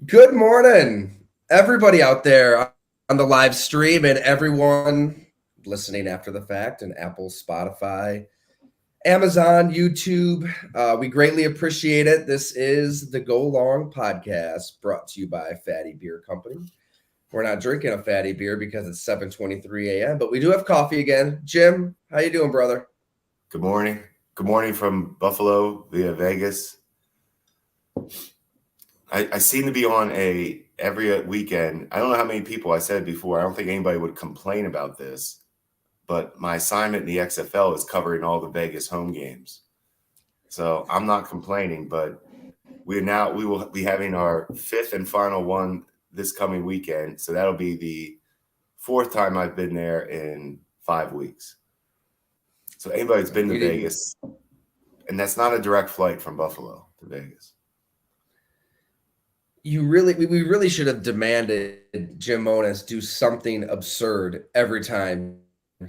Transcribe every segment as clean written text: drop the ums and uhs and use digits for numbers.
Good morning, everybody out there on the live stream and everyone listening after the fact and Apple, Spotify, Amazon, YouTube. We greatly appreciate it. This is the Go Long podcast brought to you by Fatty Beer Company. We're not drinking a fatty beer because it's 7:23 a.m., but we do have coffee again. Jim, how you doing, brother? Good morning. Good morning from Buffalo via Vegas. I seem to be on every weekend. I don't know how many people I said before. I don't think anybody would complain about this, but my assignment in the XFL is covering all the Vegas home games. So I'm not complaining, but we will be having our fifth and final one this coming weekend. So that'll be the fourth time I've been there in 5 weeks. So anybody that's been to Vegas, and that's not a direct flight from Buffalo to Vegas. We really should have demanded Jim Monas do something absurd every time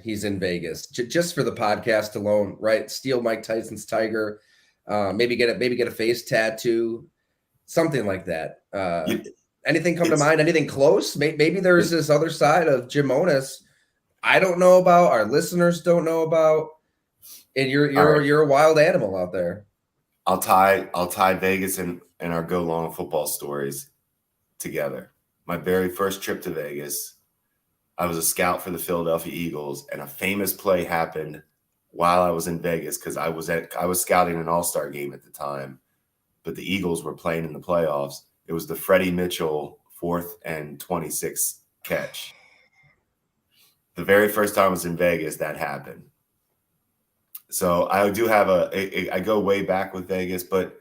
he's in Vegas, just for the podcast alone, right? Steal Mike Tyson's tiger, maybe get a face tattoo, something like that. Anything come to mind? Anything close? Maybe there's this other side of Jim Monas I don't know about, our listeners don't know about, and you're a wild animal out there. I'll tie Vegas and our Go Long football stories together. My very first trip to Vegas, I was a scout for the Philadelphia Eagles, and a famous play happened while I was in Vegas because I was scouting an All-Star game at the time, but the Eagles were playing in the playoffs. It was the Freddie Mitchell 4th and 26 catch. The very first time I was in Vegas, that happened. So I do have I go way back with Vegas, but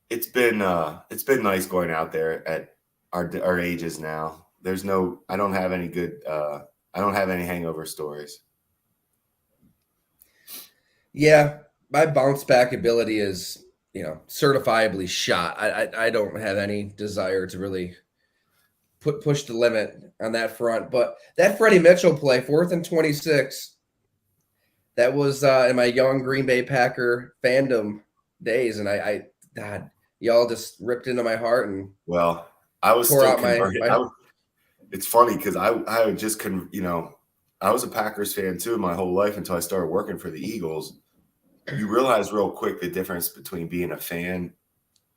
it's been nice going out there at our ages now. I don't have any hangover stories. Yeah, my bounce back ability is, certifiably shot. I don't have any desire to really push the limit on that front. But that Freddie Mitchell play, 4th and 26, that was in my young Green Bay Packer fandom days, and God, y'all just ripped into my heart and I was still converted. It's funny because I just couldn't, I was a Packers fan too my whole life until I started working for the Eagles. You realize real quick the difference between being a fan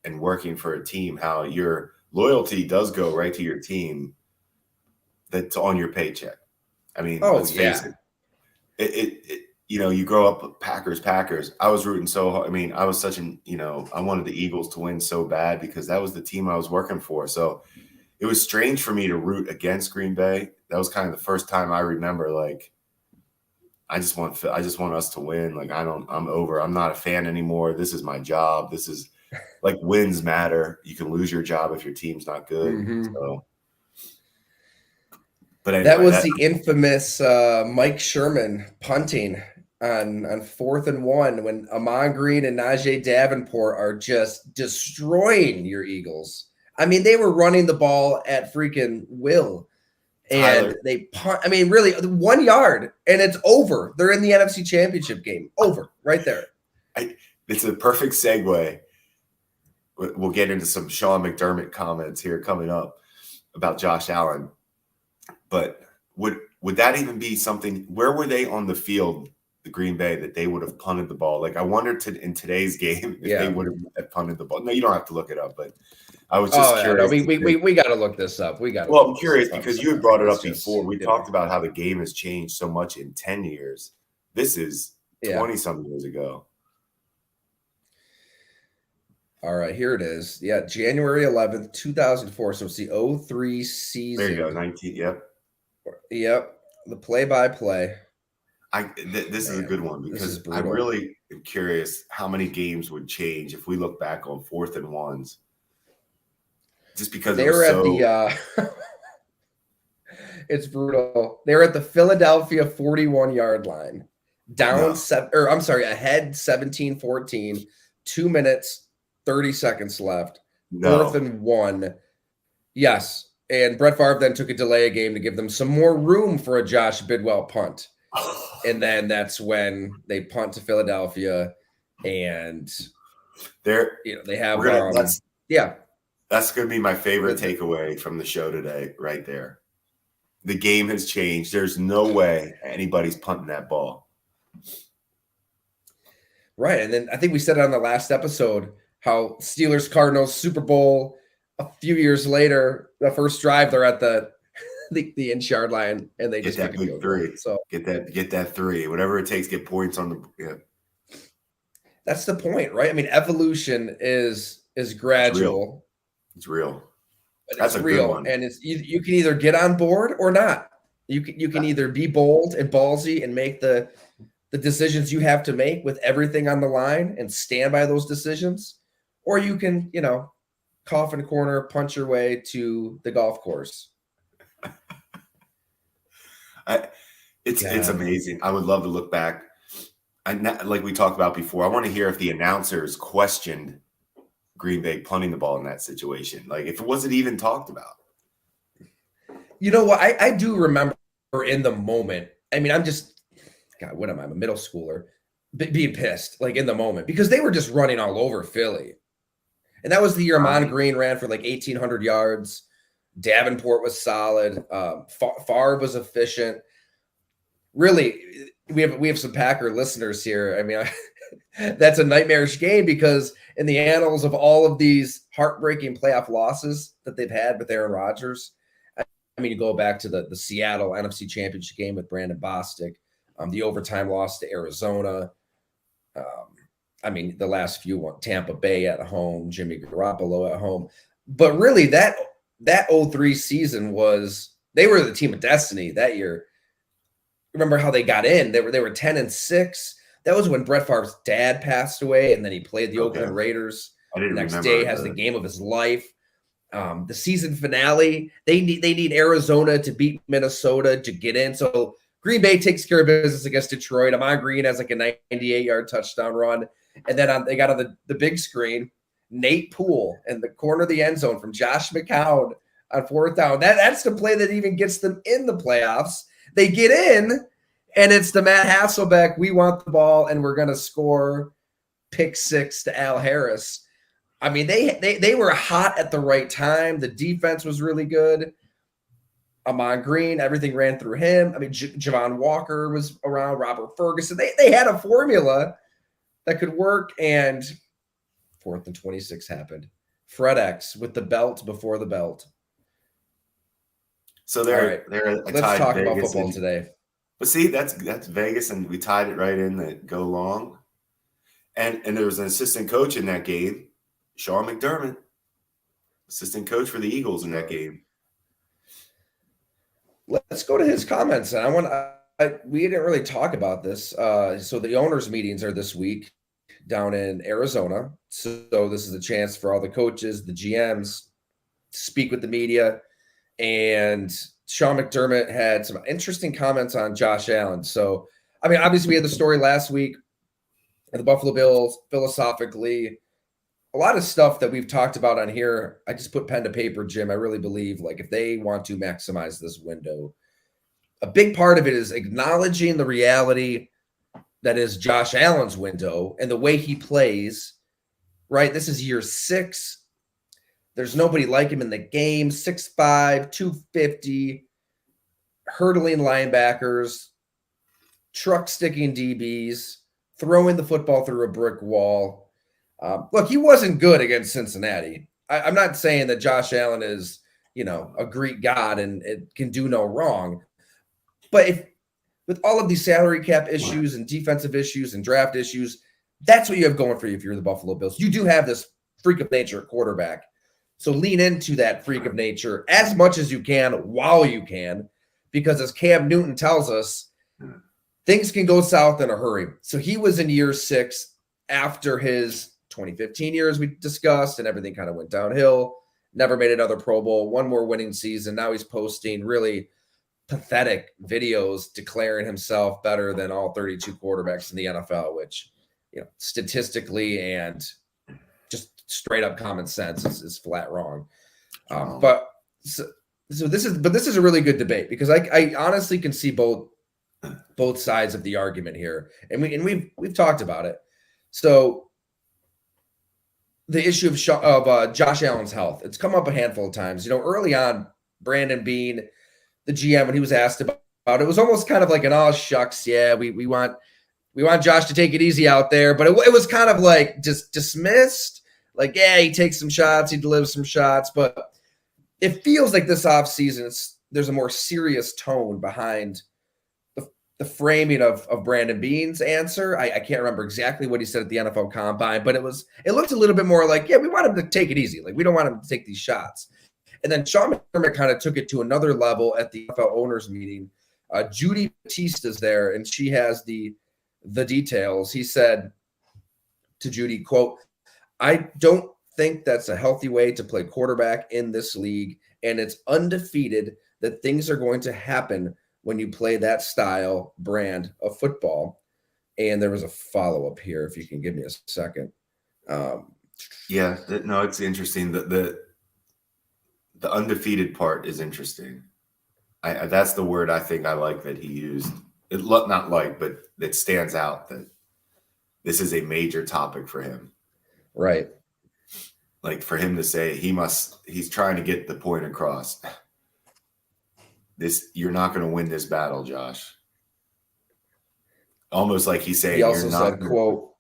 and working for a team, how your loyalty does go right to your team that's on your paycheck. I mean, let's face it. You grow up Packers. I was rooting so hard. I mean, I was I wanted the Eagles to win so bad because that was the team I was working for. So it was strange for me to root against Green Bay. That was kind of the first time I remember, like, I just want us to win. Like, I'm over. I'm not a fan anymore. This is my job. This is like, wins matter. You can lose your job if your team's not good. Mm-hmm. So, but anyway, that was the infamous Mike Sherman punting on 4th and 1 when Amon Green and Najee Davenport are just destroying your Eagles. I mean, they were running the ball at freaking will. And they punt. I mean, really, 1 yard, and it's over. They're in the NFC Championship game. Over, right there. It's a perfect segue. We'll get into some Sean McDermott comments here coming up about Josh Allen. But would that even be something? Where were they on the field, the Green Bay, that they would have punted the ball? Like, I wonder in today's game if they would have punted the ball. No, you don't have to look it up, but I was just curious. No, we got to look this up. I'm curious because you had brought it up before. We talked about how the game has changed so much in 10 years. This is 20-some years ago. All right, here it is. Yeah, January 11th, 2004. So it's the 03 season. There you go, 19, yep. Yep, the play-by-play. This is a good one because I really am curious how many games would change if we look back on 4th and 1s. Just because they were at the it's brutal. They were at the Philadelphia 41-yard line. Ahead 17-14, 2 minutes, 30 seconds left. 4th and 1. Yes. And Brett Favre then took a delay of game to give them some more room for a Josh Bidwell punt. And then that's when they punt to Philadelphia, and they have That's going to be my favorite takeaway from the show today, right there. The game has changed. There's no way anybody's punting that ball. Right. And then I think we said it on the last episode, how Steelers Cardinals Super Bowl a few years later, the first drive, they're at the inch yard line and they get just that big three. So get that three, whatever it takes, get points on the. That's the point, right? I mean, evolution is gradual. It's real. That's a real one. And it's you can either get on board or not. You can either be bold and ballsy and make the decisions you have to make with everything on the line and stand by those decisions, or you can, cough in a corner, punch your way to the golf course. It's amazing. I would love to look back. Like we talked about before, I want to hear if the announcers questioned Green Bay punting the ball in that situation. Like if it wasn't even talked about. You know what? I do remember in the moment. I mean, God, what am I? I'm a middle schooler being pissed like in the moment because they were just running all over Philly. And that was the year Amon Green ran for like 1,800 yards. Davenport was solid. Favre was efficient. Really, we have some Packer listeners here. I mean, that's a nightmarish game because in the annals of all of these heartbreaking playoff losses that they've had with Aaron Rodgers, I mean, you go back to the Seattle NFC Championship game with Brandon Bostic, the overtime loss to Arizona. I mean, the last few, Tampa Bay at home, Jimmy Garoppolo at home. But really, that 03 season they were the team of destiny that year. Remember how they got in? They were 10-6. That was when Brett Favre's dad passed away, and then he played the Oakland Raiders. The next day has the game of his life. The season finale, they need Arizona to beat Minnesota to get in. So Green Bay takes care of business against Detroit. Amon Green has like a 98-yard touchdown run. And then they got on the big screen, Nate Poole in the corner of the end zone from Josh McCown on fourth down. That's the play that even gets them in the playoffs. They get in, and it's the Matt Hasselbeck, we want the ball, and we're going to score pick six to Al Harris. I mean, they were hot at the right time. The defense was really good. Amon Green, everything ran through him. I mean, Javon Walker was around, Robert Ferguson. They had a formula that could work, and 4th and 26 happened. Fred X with the belt before the belt. So they're let's talk about football today. But see, that's Vegas, and we tied it right in the go long. And there was an assistant coach in that game, Sean McDermott, assistant coach for the Eagles in that game. Let's go to his comments. And we didn't really talk about this. So the owners' meetings are this week down in Arizona. So this is a chance for all the coaches, the GMs, to speak with the media. And Sean McDermott had some interesting comments on Josh Allen. So, I mean, obviously we had the story last week of the Buffalo Bills philosophically. A lot of stuff that we've talked about on here, I just put pen to paper, Jim. I really believe, like, if they want to maximize this window, a big part of it is acknowledging the reality that is Josh Allen's window and the way he plays, right? This is year 6. There's nobody like him in the game. 6'5", 250, hurdling linebackers, truck-sticking DBs, throwing the football through a brick wall. Look, he wasn't good against Cincinnati. I'm not saying that Josh Allen is, a Greek god and it can do no wrong. But with all of these salary cap issues and defensive issues and draft issues, that's what you have going for you if you're the Buffalo Bills. You do have this freak of nature at quarterback. So lean into that freak of nature as much as you can while you can, because as Cam Newton tells us, things can go south in a hurry. So he was in year 6 after his 2015 year, as we discussed, and everything kind of went downhill. Never made another Pro Bowl, one more winning season. Now he's posting really pathetic videos declaring himself better than all 32 quarterbacks in the NFL, which, statistically and just straight up common sense is flat wrong. But this is a really good debate because I honestly can see both sides of the argument here, and we've talked about it. So the issue of Josh Allen's health. It's come up a handful of times. Early on, Brandon Beane, the GM, when he was asked about it, was almost kind of like an, oh, shucks, yeah, we want Josh to take it easy out there. But it was kind of like just dismissed. Like, yeah, he takes some shots, he delivers some shots. But it feels like this offseason, there's a more serious tone behind the framing of Brandon Beane's answer. I can't remember exactly what he said at the NFL Combine, but it looked a little bit more like, yeah, we want him to take it easy. Like, we don't want him to take these shots. And then Sean McDermott kind of took it to another level at the NFL owners meeting. Judy Batista's there, and she has the details. He said to Judy, quote, "I don't think that's a healthy way to play quarterback in this league, and it's undefeated that things are going to happen when you play that style brand of football." And there was a follow-up here, if you can give me a second. It's interesting. The undefeated part is interesting. That's the word I think I like that he used. Not like, but that stands out, that this is a major topic for him. Right. Like, for him to say he's trying to get the point across. You're not going to win this battle, Josh. Almost like he's saying, he also said, quote,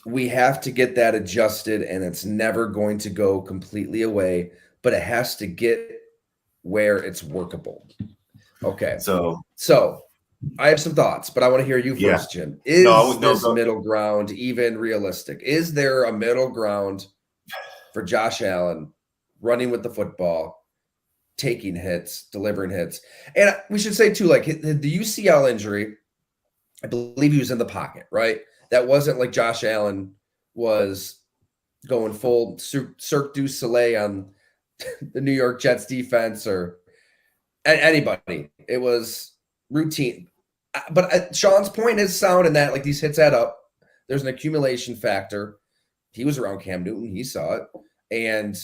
"We have to get that adjusted, and it's never going to go completely away, but it has to get where it's workable." Okay. So I have some thoughts, but I want to hear you first, Jim. Is this middle ground even realistic? Is there a middle ground for Josh Allen running with the football, taking hits, delivering hits? And we should say, too, like, the UCL injury, I believe he was in the pocket, right? That wasn't like Josh Allen was going full Cirque du Soleil on the New York Jets defense or anybody. It was routine. But Sean's point is sound in that, like, these hits add up. There's an accumulation factor. He was around Cam Newton. He saw it. And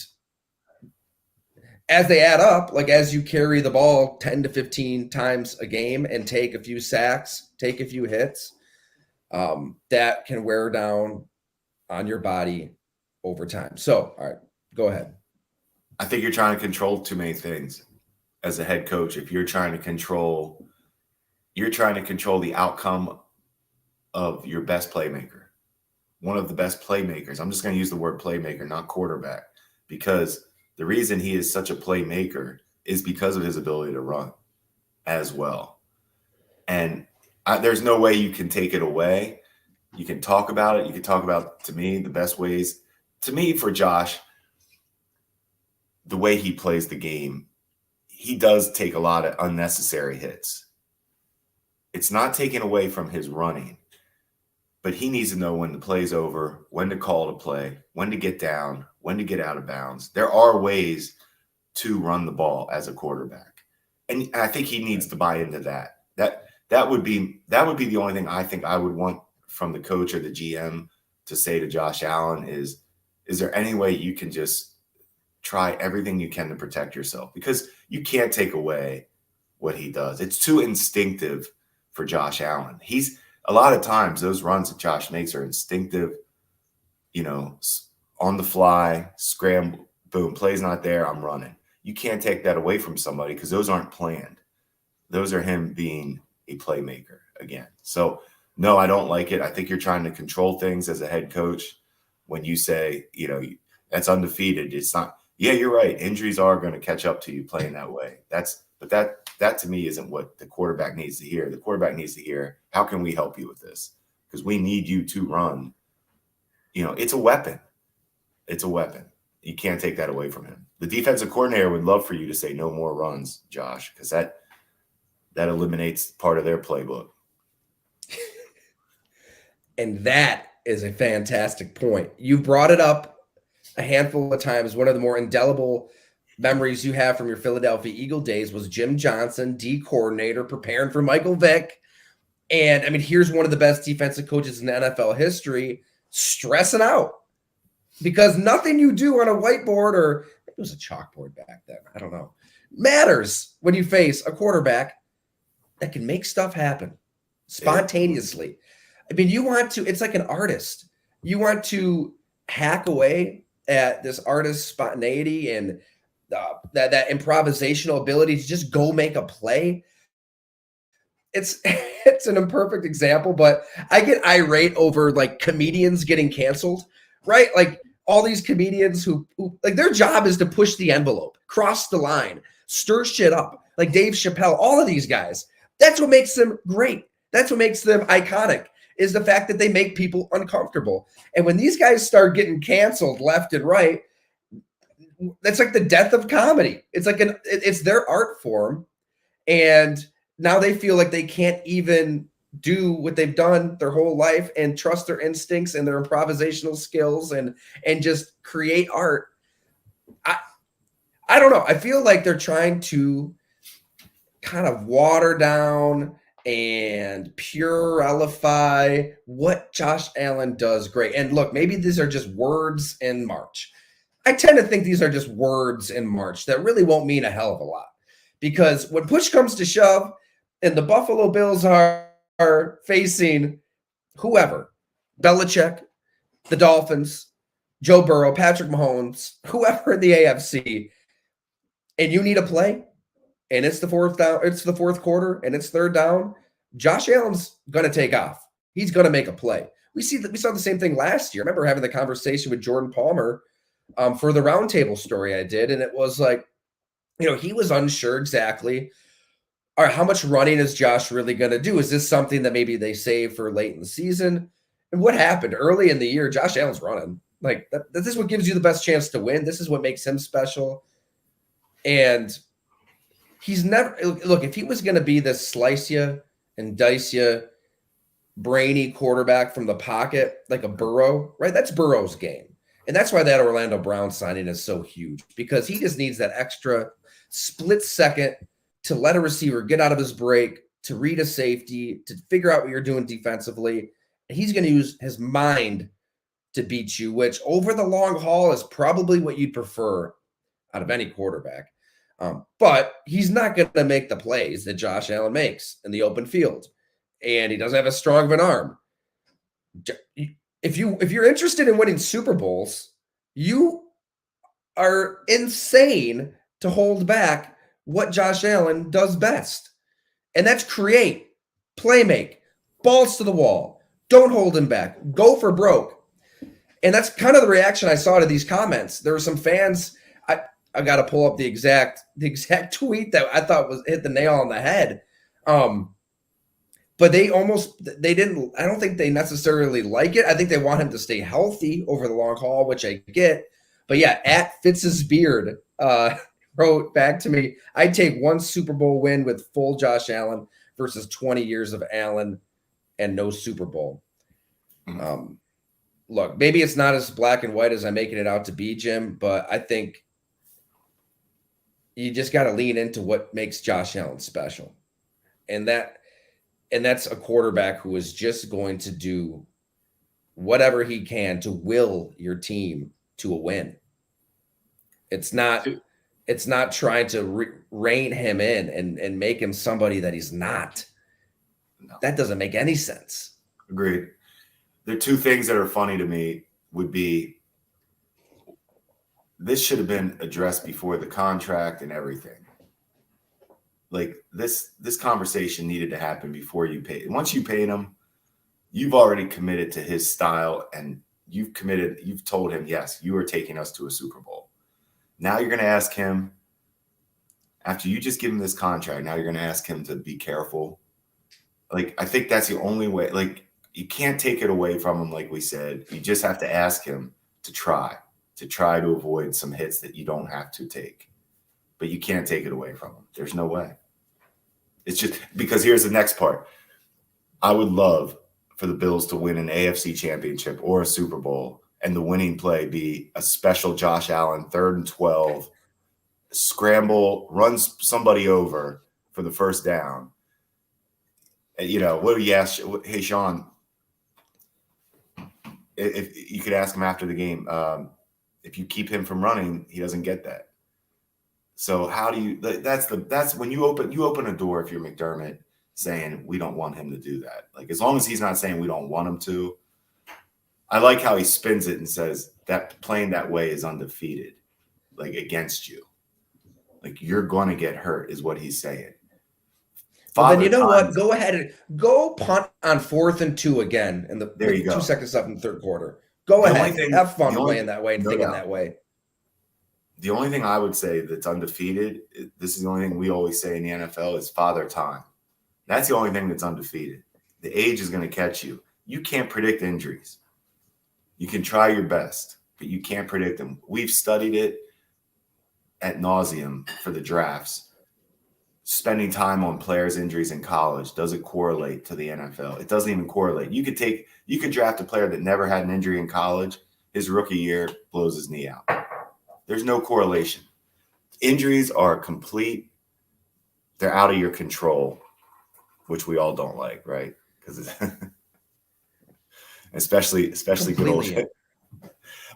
as they add up, like, as you carry the ball 10 to 15 times a game and take a few sacks, take a few hits, that can wear down on your body over time. So, all right, go ahead. I think you're trying to control too many things as a head coach. If you're trying to control the outcome of your best playmaker, one of the best playmakers. I'm just going to use the word playmaker, not quarterback, because the reason he is such a playmaker is because of his ability to run as well. And there's no way you can take it away. You can talk about it. You can talk about, to me, the best ways. To me, for Josh, the way he plays the game, he does take a lot of unnecessary hits. It's not taken away from his running, but he needs to know when the play's over, when to call the play, when to get down, when to get out of bounds. There are ways to run the ball as a quarterback. And I think he needs to buy into that. That would be the only thing I think I would want from the coach or the GM to say to Josh Allen is there any way you can just try everything you can to protect yourself? Because you can't take away what he does. It's too instinctive for Josh Allen. A lot of times those runs that Josh makes are instinctive, on the fly, scramble, boom, play's not there, I'm running. You can't take that away from somebody because those aren't planned. Those are him being a playmaker again. So, no, I don't like it. I think you're trying to control things as a head coach when you say, that's undefeated. It's not. Yeah, you're right. Injuries are going to catch up to you playing that way. But that to me isn't what the quarterback needs to hear. The quarterback needs to hear, how can we help you with this? Because we need you to run. It's a weapon. It's a weapon. You can't take that away from him. The defensive coordinator would love for you to say no more runs, Josh, because that eliminates part of their playbook. And that is a fantastic point. You brought it up a handful of times. One of the more indelible memories you have from your Philadelphia Eagle days was Jim Johnson, D coordinator, preparing for Michael Vick. And I mean, here's one of the best defensive coaches in NFL history stressing out because nothing you do on a whiteboard, or it was a chalkboard back then, I don't know, matters when you face a quarterback that can make stuff happen spontaneously. I mean, it's like an artist. You want to hack away at this artist's spontaneity and that improvisational ability to just go make a play. It's an imperfect example, but I get irate over like comedians getting canceled, right? Like all these comedians who like their job is to push the envelope, cross the line, stir shit up. Like Dave Chappelle, all of these guys. That's what makes them great. That's what makes them iconic, is the fact that they make people uncomfortable. And when these guys start getting canceled left and right, that's like the death of comedy. It's like it's their art form, and now they feel like they can't even do what they've done their whole life and trust their instincts and their improvisational skills and just create art. I don't know. I feel like they're trying to kind of water down and purify what Josh Allen does great. And look, maybe these are just words in March. I tend to think these are just words in March that really won't mean a hell of a lot. Because when push comes to shove and the Buffalo Bills are facing whoever, Belichick, the Dolphins, Joe Burrow, Patrick Mahomes, whoever in the AFC, and you need a play, and it's the fourth quarter, and it's third down, Josh Allen's going to take off. He's going to make a play. We saw the same thing last year. I remember having the conversation with Jordan Palmer for the roundtable story I did, and it was like, he was unsure exactly, all right, how much running is Josh really going to do? Is this something that maybe they save for late in the season? And what happened early in the year? Josh Allen's running. Like, this is what gives you the best chance to win. This is what makes him special. And he's never – look, if he was going to be this slice you and dice you, brainy quarterback from the pocket like a Burrow, right? That's Burrow's game. And that's why that Orlando Brown signing is so huge, because he just needs that extra split second to let a receiver get out of his break, to read a safety, to figure out what you're doing defensively. And he's going to use his mind to beat you, which over the long haul is probably what you'd prefer out of any quarterback. But he's not going to make the plays that Josh Allen makes in the open field. And he doesn't have as strong of an arm. If you're interested in winning Super Bowls, you are insane to hold back what Josh Allen does best. And that's create, play make, balls to the wall. Don't hold him back. Go for broke. And that's kind of the reaction I saw to these comments. There were some fans, I got to pull up the exact tweet that I thought hit the nail on the head. But they didn't, I don't think they necessarily like it. I think they want him to stay healthy over the long haul, which I get. But yeah, at Fitz's Beard wrote back to me, I'd take one Super Bowl win with full Josh Allen versus 20 years of Allen and no Super Bowl. Look, maybe it's not as black and white as I'm making it out to be, Jim, but I think you just got to lean into what makes Josh Allen special. And that's a quarterback who is just going to do whatever he can to will your team to a win. It's not trying to rein him in and make him somebody that he's not. No. That doesn't make any sense. Agreed. The two things that are funny to me would be, this should have been addressed before the contract and everything. Like this conversation needed to happen before you pay. Once you paid him, you've already committed to his style, and you've told him, yes, you are taking us to a Super Bowl. Now you're going to ask him, after you just give him this contract, now you're going to ask him to be careful. Like, I think that's the only way. Like, you can't take it away from him, like we said. You just have to ask him to try to avoid some hits that you don't have to take. But you can't take it away from him. There's no way. It's just because here's the next part. I would love for the Bills to win an AFC championship or a Super Bowl, and the winning play be a special Josh Allen 3rd and 12, scramble, runs somebody over for the first down. And, what do you ask? Hey, Sean, if you could ask him after the game, if you keep him from running, he doesn't get that. So how do you? That's when you open a door. If you're McDermott, saying we don't want him to do that, like as long as he's not saying we don't want him to, I like how he spins it and says that playing that way is undefeated, like against you. Like you're going to get hurt is what he's saying. Well, then you know what? Go ahead and go punt on 4th and 2 again in the there you go. 2 seconds left in the third quarter. Go ahead. Have fun playing that way and thinking that way. The only thing I would say that's undefeated, this is the only thing we always say in the NFL, is father time. That's the only thing that's undefeated. The age is going to catch you. You can't predict injuries. You can try your best, but you can't predict them. We've studied it ad nauseum for the drafts. Spending time on players' injuries in college, does it correlate to the NFL? It doesn't even correlate. You could draft a player that never had an injury in college. His rookie year blows his knee out. There's no correlation. Injuries are complete. They're out of your control, which we all don't like, right? Because especially good old shit.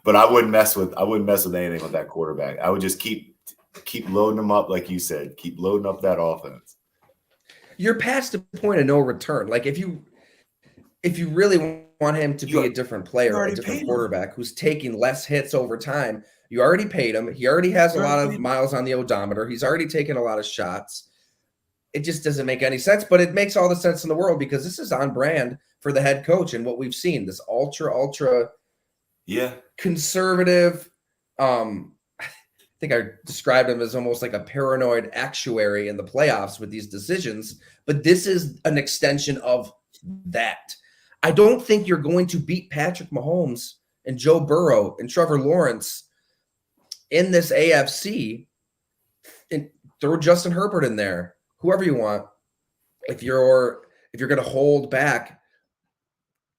But I wouldn't mess with anything with that quarterback. I would just keep loading them up, like you said. Keep loading up that offense. You're past the point of no return. Like if you really want him to be a different player, a different quarterback who's taking less hits over time, you already paid him. He already has a lot of miles on the odometer. He's already taken a lot of shots. It just doesn't make any sense, but it makes all the sense in the world because this is on brand for the head coach and what we've seen. This ultra conservative. I think I described him as almost like a paranoid actuary in the playoffs with these decisions, but this is an extension of that. I don't think you're going to beat Patrick Mahomes and Joe Burrow and Trevor Lawrence in this AFC, and throw Justin Herbert in there, whoever you want. If you're going to hold back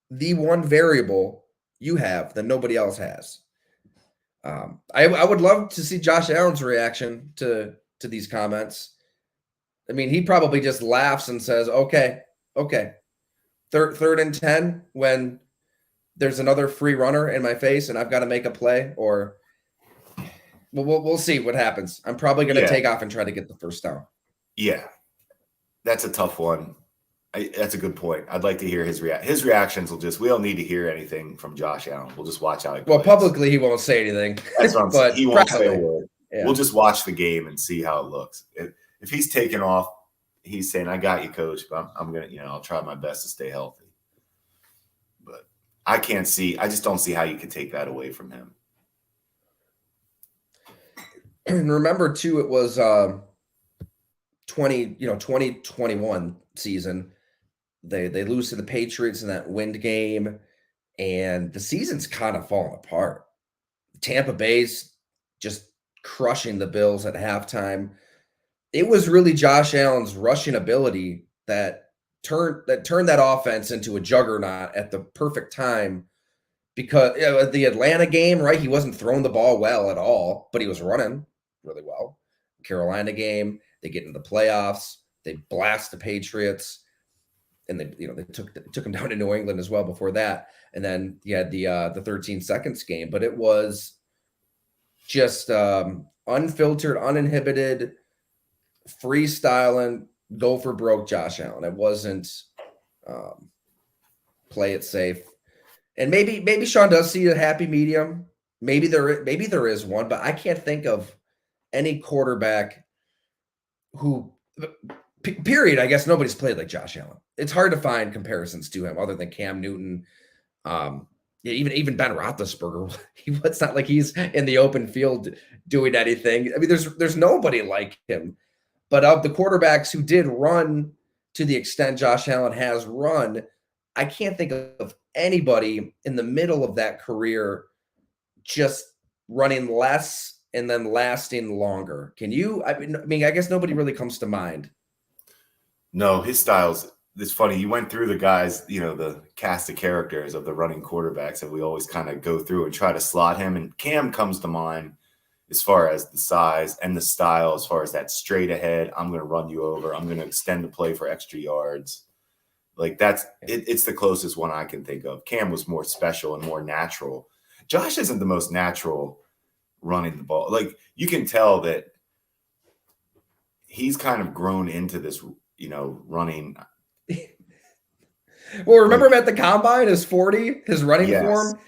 the one variable you have that nobody else has. I would love to see Josh Allen's reaction to these comments. I mean, he probably just laughs and says, okay. Third and 10 when there's another free runner in my face and I've got to make a play, or we'll see what happens. I'm probably going to take off and try to get the first down. Yeah, that's a tough one. That's a good point. I'd like to hear his reactions. We don't need to hear anything from Josh Allen. We'll just watch how he plays. Well, publicly he won't say anything. That's what I'm saying. He won't say a word. Yeah. We'll just watch the game and see how it looks. If he's taking off, he's saying, "I got you, coach, but I'm gonna, I'll try my best to stay healthy." But I just don't see how you could take that away from him. And remember too, it was 2021 season. They lose to the Patriots in that wind game, and the season's kind of falling apart. Tampa Bay's just crushing the Bills at halftime. It was really Josh Allen's rushing ability that turned that offense into a juggernaut at the perfect time. Because the Atlanta game, right? He wasn't throwing the ball well at all, but he was running really well. Carolina game, they get into the playoffs, they blast the Patriots, and they took them down to New England as well before that. And then you had the 13 seconds game, but it was just unfiltered, uninhibited, freestyling, go for broke Josh Allen. It wasn't play it safe. And maybe Sean does see a happy medium. Maybe there is one, but I can't think of any quarterback who, period. I guess nobody's played like Josh Allen. It's hard to find comparisons to him other than Cam Newton. Even Ben Roethlisberger. It's not like he's in the open field doing anything. I mean, there's nobody like him. But of the quarterbacks who did run to the extent Josh Allen has run, I can't think of anybody in the middle of that career just running less and then lasting longer. Can you? I mean, I guess nobody really comes to mind. No, his style's. It's funny. You went through the guys, the cast of characters of the running quarterbacks that we always kind of go through and try to slot him. And Cam comes to mind as far as the size and the style, as far as that straight ahead. I'm going to run you over. I'm going to extend the play for extra yards. Like it's the closest one I can think of. Cam was more special and more natural. Josh isn't the most natural running the ball. Like you can tell that he's kind of grown into this, running. Well, remember him at the combine, his 40, his running form?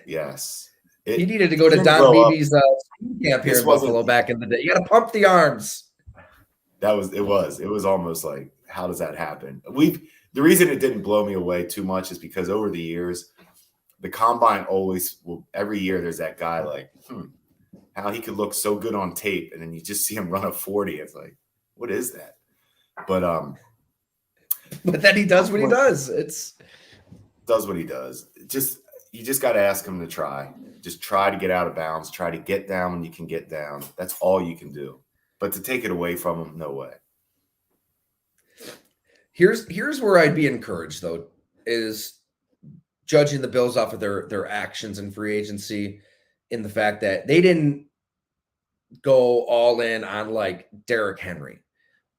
Yes. He needed to go to Don Beebe's camp here in Buffalo back in the day. You got to pump the arms. It was almost like, how does that happen? The reason it didn't blow me away too much is because over the years, the combine every year there's that guy like, how he could look so good on tape, and then you just see him run a 40. It's like, what is that? But then he does what he does. Does what he does. You just got to ask him to try. Just try to get out of bounds. Try to get down when you can get down. That's all you can do. But to take it away from him, no way. Here's where I'd be encouraged, though, is judging the Bills off of their actions in free agency, in the fact that they didn't go all in on like Derrick Henry,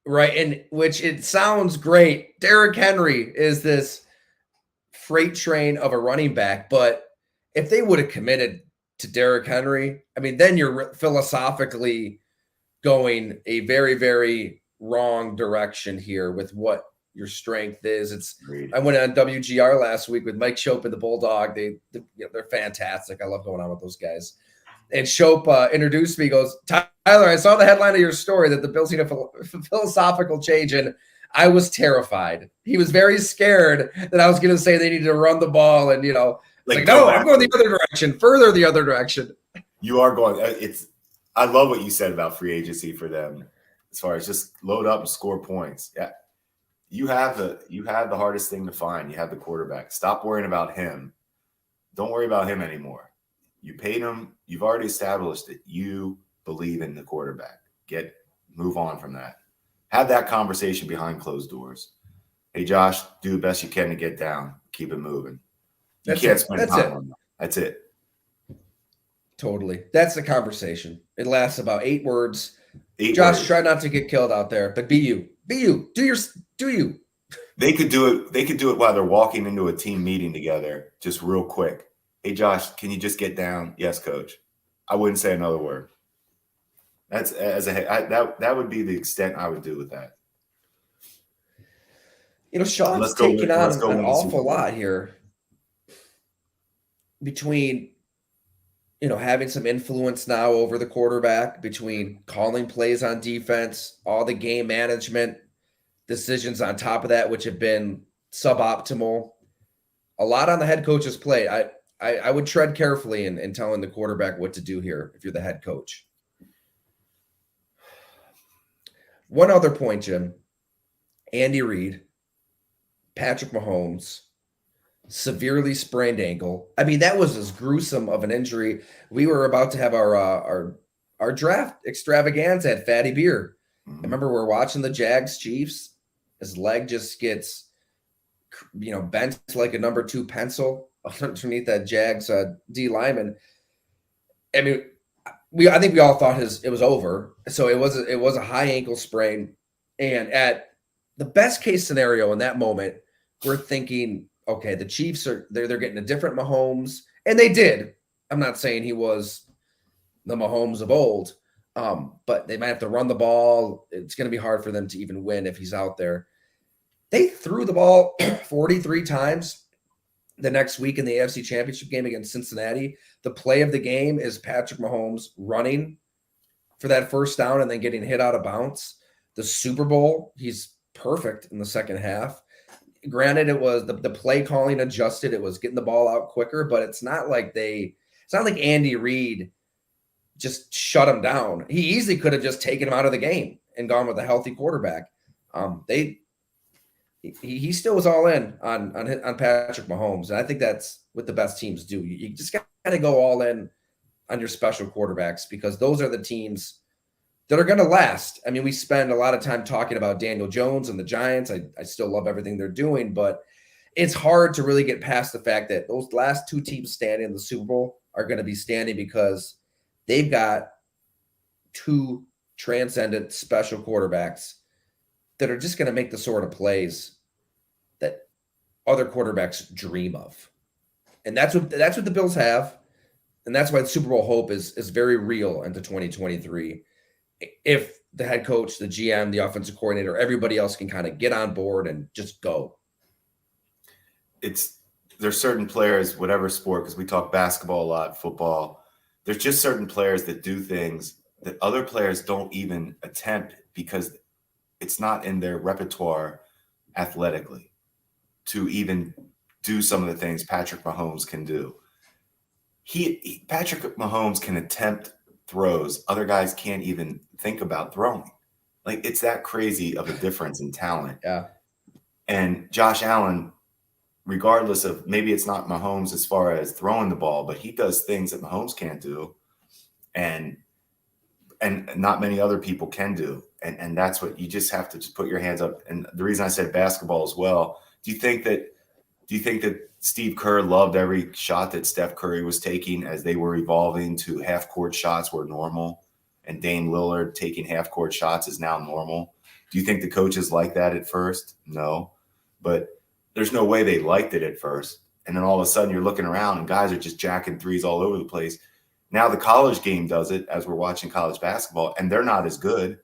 right? And which it sounds great. Derrick Henry is this freight train of a running back, but if they would have committed to Derrick Henry, I mean, then you're philosophically going a very, very wrong direction here with what your strength is. I went on WGR last week with Mike Shope and the Bulldog. They're fantastic. I love going on with those guys. And Shope introduced me, goes, Tyler, I saw the headline of your story that the Bills need a philosophical change, and I was terrified. He was very scared that I was going to say they needed to run the ball, and no, I'm going the other direction, further the other direction. You are going. I love what you said about free agency for them, as far as just load up and score points. Yeah, you have the hardest thing to find. You have the quarterback. Stop worrying about him. Don't worry about him anymore. You paid him. You've already established that you believe in the quarterback. Move on from that. Have that conversation behind closed doors. Hey, Josh, do the best you can to get down. Keep it moving. You can't spend time on that. That's it. Totally. That's the conversation. It lasts about 8 words. Josh, try not to get killed out there, but be you. Be you. Do you. They could do it while they're walking into a team meeting together, just real quick. Hey, Josh, can you just get down? Yes, coach. I wouldn't say another word. That would be the extent I would do with that. Sean's taking on an awful lot here between, having some influence now over the quarterback, between calling plays on defense, all the game management decisions on top of that, which have been suboptimal. A lot on the head coach's plate. I would tread carefully in telling the quarterback what to do here if you're the head coach. One other point, Jim. Andy Reid, Patrick Mahomes, severely sprained ankle. I mean, that was as gruesome of an injury. We were about to have our draft extravaganza at Fatty Beer. I remember we're watching the Jags Chiefs. His leg just gets, bent like a number 2 pencil underneath that Jags D lineman. I mean, I think we all thought it was over. So it was a high ankle sprain, and at the best case scenario in that moment, we're thinking, okay, the Chiefs they're getting a different Mahomes, and they did. I'm not saying he was the Mahomes of old, but they might have to run the ball. It's going to be hard for them to even win if he's out there. They threw the ball 43 times the next week in the AFC Championship game against Cincinnati. The play of the game is Patrick Mahomes running for that first down and then getting hit out of bounds. The Super Bowl, he's perfect in the second half. Granted, it was the play calling adjusted. It was getting the ball out quicker, but it's not like Andy Reid just shut him down. He easily could have just taken him out of the game and gone with a healthy quarterback. He still was all in on Patrick Mahomes, and I think that's what the best teams do. You just got to go all in on your special quarterbacks, because those are the teams that are going to last. I mean, we spend a lot of time talking about Daniel Jones and the Giants. I still love everything they're doing, but it's hard to really get past the fact that those last 2 teams standing in the Super Bowl are going to be standing because they've got 2 transcendent special quarterbacks that are just going to make the sort of plays that other quarterbacks dream of. And that's what the Bills have. And that's why the Super Bowl hope is very real into 2023. If the head coach, the GM, the offensive coordinator, everybody else can kind of get on board and just go. there's certain players, whatever sport, because we talk basketball a lot, football. There's just certain players that do things that other players don't even attempt because it's not in their repertoire athletically to even do some of the things Patrick Mahomes can do. Patrick Mahomes can attempt throws other guys can't even think about throwing. Like, it's that crazy of a difference in talent. Yeah. And Josh Allen, regardless of, maybe it's not Mahomes as far as throwing the ball, but he does things that Mahomes can't do, and not many other people can do. And that's what you just have to just put your hands up. And the reason I said basketball as well, do you think that Steve Kerr loved every shot that Steph Curry was taking as they were evolving to half-court shots were normal, and Dame Lillard taking half-court shots is now normal? Do you think the coaches liked that at first? No. But there's no way they liked it at first. And then all of a sudden you're looking around and guys are just jacking threes all over the place. Now the college game does it as we're watching college basketball, and they're not as good.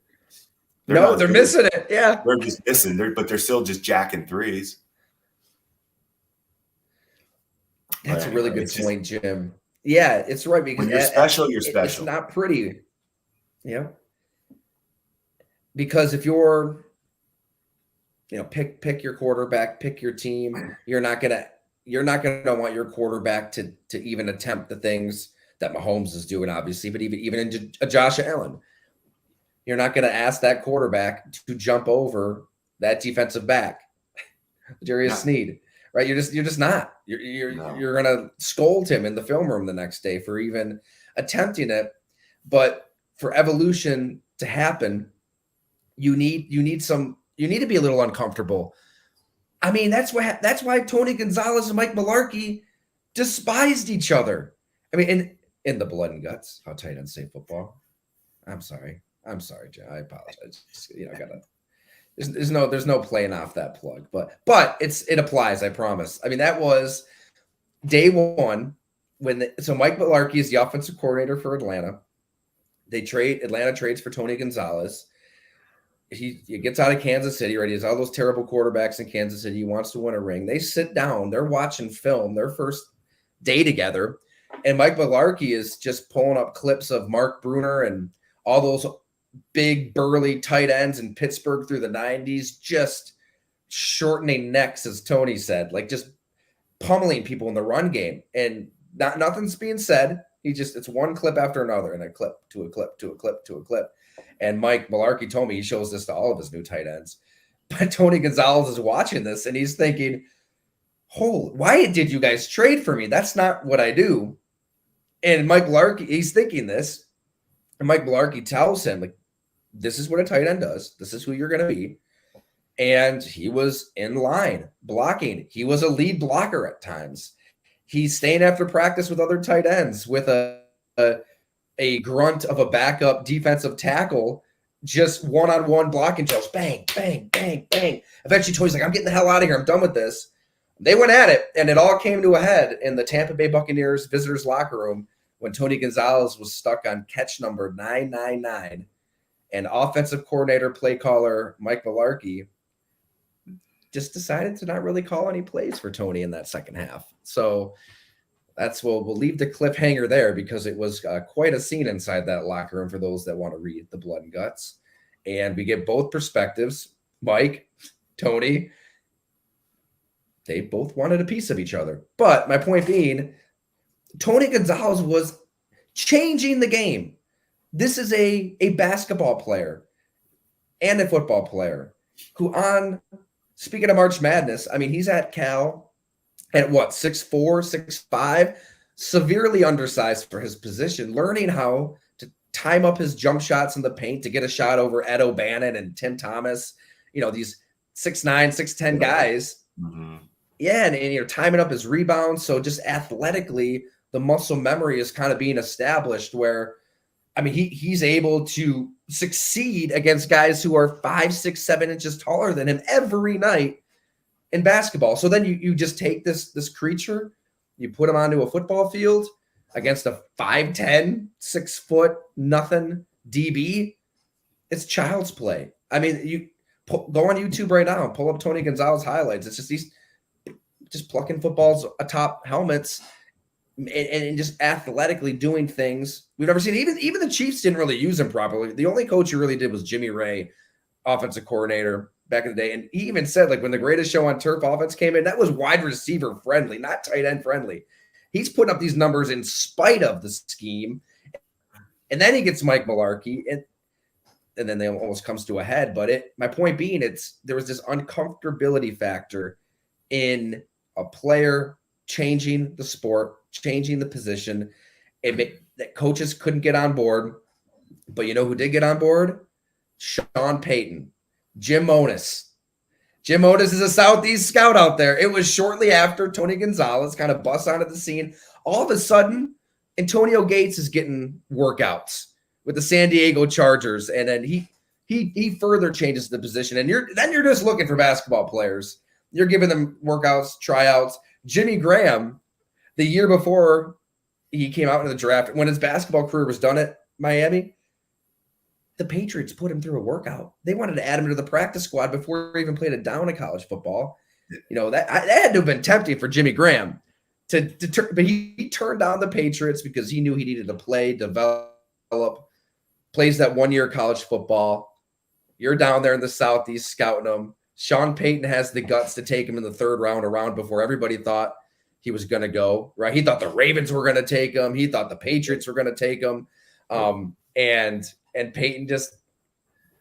They're missing it. Yeah. They're just missing. But they're still just jacking threes. That's a really good point, Jim. Yeah, it's right. Because when you're special, you're special. It's not pretty. Yeah. Because if you're, pick your quarterback, pick your team, you're not gonna want your quarterback to even attempt the things that Mahomes is doing, obviously, but even in Josh Allen, you're not gonna ask that quarterback to jump over that defensive back, Darius Sneed. Right, you're just not. You're gonna scold him in the film room the next day for even attempting it. But for evolution to happen, you need to be a little uncomfortable. I mean, that's why Tony Gonzalez and Mike Mularkey despised each other. I mean, in the blood and guts, how tight ends say football. I'm sorry, Jay. I apologize. There's no playing off that plug, but it applies. I promise. I mean, that was day one so Mike Mularkey is the offensive coordinator for Atlanta. Atlanta trades for Tony Gonzalez. He gets out of Kansas City, right? He has all those terrible quarterbacks in Kansas City. He wants to win a ring. They sit down. They're watching film. Their first day together, and Mike Mularkey is just pulling up clips of Mark Bruner and all those big burly tight ends in Pittsburgh through the 90s, just shortening necks, as Tony said, like just pummeling people in the run game, and nothing's being said. It's one clip after another, and a clip to a clip to a clip to a clip. And Mike Mularkey told me he shows this to all of his new tight ends. But Tony Gonzalez is watching this and he's thinking, why did you guys trade for me? That's not what I do. And Mike Mularkey, he's thinking this, and Mike Mularkey tells him, like, this is what a tight end does. This is who you're going to be. And he was in line blocking. He was a lead blocker at times. He's staying after practice with other tight ends with a grunt of a backup defensive tackle, just one-on-one blocking drills. Bang, bang, bang, bang. Eventually, Tony's like, I'm getting the hell out of here. I'm done with this. They went at it, and it all came to a head in the Tampa Bay Buccaneers visitors locker room when Tony Gonzalez was stuck on catch number 999, and offensive coordinator, play caller Mike Mularkey just decided to not really call any plays for Tony in that second half. So we'll leave the cliffhanger there, because it was quite a scene inside that locker room for those that want to read the blood and guts. And we get both perspectives. Mike, Tony, they both wanted a piece of each other. But my point being, Tony Gonzalez was changing the game. This is a basketball player and a football player who, speaking of March Madness, I mean, he's at Cal at 6'4", 6'5", severely undersized for his position, learning how to time up his jump shots in the paint to get a shot over Ed O'Bannon and Tim Thomas, these 6'9", 6'10" guys. Mm-hmm. Yeah, and timing up his rebounds. So just athletically, the muscle memory is kind of being established where, I mean, he's able to succeed against guys who are 5, 6, 7 inches taller than him every night in basketball. So then you just take this creature, you put him onto a football field against a 5'10", 6 foot nothing DB. It's child's play. I mean, you go on YouTube right now and pull up Tony Gonzalez highlights. It's just just plucking footballs atop helmets and just athletically doing things we've never seen. Even the Chiefs didn't really use him properly. The only coach who really did was Jimmy Ray, offensive coordinator back in the day. And he even said, like, when the Greatest Show on Turf offense came in, that was wide receiver friendly, not tight end friendly. He's putting up these numbers in spite of the scheme. And then he gets Mike Mularkey, and then they almost comes to a head. But my point being, there was this uncomfortability factor in a player changing the sport, changing the position, that coaches couldn't get on board. But you know who did get on board? Sean Payton, Jim Monos. Jim Monos is a Southeast scout out there. It was shortly after Tony Gonzalez kind of busts onto the scene. All of a sudden, Antonio Gates is getting workouts with the San Diego Chargers, and then he further changes the position. And you're just looking for basketball players. You're giving them workouts, tryouts. Jimmy Graham, the year before he came out in the draft, when his basketball career was done at Miami, the Patriots put him through a workout. They wanted to add him to the practice squad before he even played a down in college football. You know, that had to have been tempting for Jimmy Graham but he turned down the Patriots because he knew he needed to play, develop, plays that 1 year college football. You're down there in the Southeast scouting him. Sean Payton has the guts to take him in the third round, a round before everybody thought he was going to go, right? He thought the Ravens were going to take him. He thought the Patriots were going to take him. And Payton just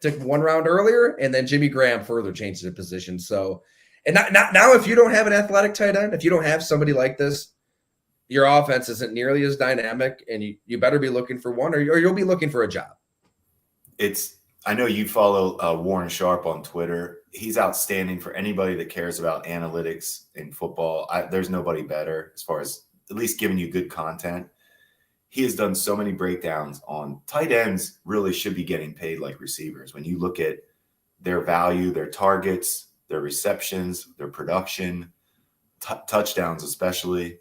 took one round earlier, and then Jimmy Graham further changed the position. So, and now if you don't have an athletic tight end, if you don't have somebody like this, your offense isn't nearly as dynamic, and you better be looking for one, or you'll be looking for a job. I know you follow Warren Sharp on Twitter. He's outstanding for anybody that cares about analytics in football. There's nobody better as far as at least giving you good content. He has done so many breakdowns on tight ends really should be getting paid like receivers. When you look at their value, their targets, their receptions, their production, touchdowns especially,